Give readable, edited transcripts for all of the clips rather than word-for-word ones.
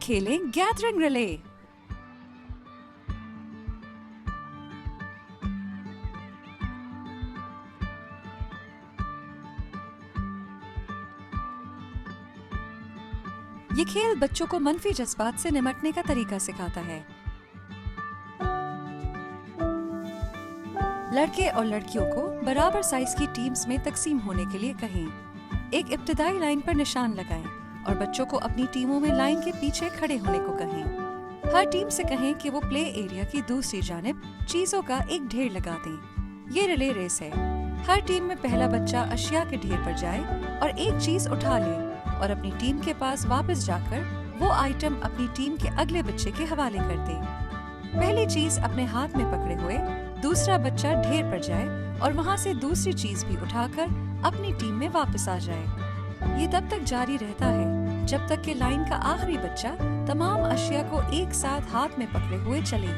खेलें gathering relay. ये खेल बच्चों को मनफी जज्बात से निपटने का तरीका सिखाता है। लड़के और लड़कियों को बराबर साइज की टीम्स में तकसीम होने के लिए कहें। एक इब्तिदाई लाइन पर निशान लगाएं और बच्चों को अपनी टीमों में लाइन के पीछे खड़े होने को कहें। हर टीम से कहें कि वो प्ले एरिया की दूसरी जानिब चीजों का एक ढेर लगा दें। ये रिले रेस है। हर टीम में पहला बच्चा अशिया के ढेर पर जाए और एक चीज उठा ले और अपनी टीम के पास वापस जाकर वो आइटम अपनी टीम के अगले बच्चे के हवाले कर दे। पहली चीज अपने हाथ में पकड़े हुए दूसरा बच्चा ढेर पर जाए और वहाँ से दूसरी चीज भी उठाकर अपनी टीम में वापस आ जाए। ये तब तक जारी रहता है जब तक कि लाइन का आखिरी बच्चा तमाम अशिया को एक साथ हाथ में पकड़े हुए चले।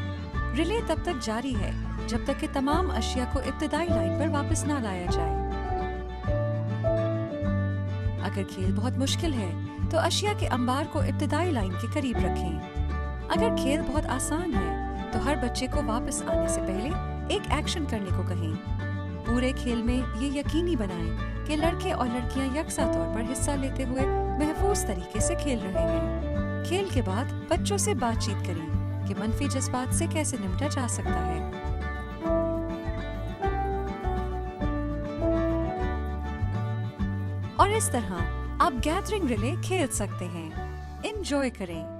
रिले तब तक जारी है जब तक कि तमाम अशिया को इब्तिदाई लाइन पर वापस न लाया जाए। अगर खेल बहुत मुश्किल है तो अशिया के अंबार को इब्तिदाई लाइन के करीब रखें। अगर खेल बहुत आसान है तो हर बच्चे को वापस आने से पहले एक एक्शन करने को कहें। पूरे खेल में ये यकीनी बनाएं कि लड़के और लड़कियां यकसा तौर पर हिस्सा लेते हुए महफूज तरीके से खेल रहे हैं। खेल के बाद बच्चों से बातचीत करें कि मनफी जज्बात से कैसे निपटा जा सकता है। और इस तरह आप गैदरिंग रिले खेल सकते हैं। एंजॉय करें।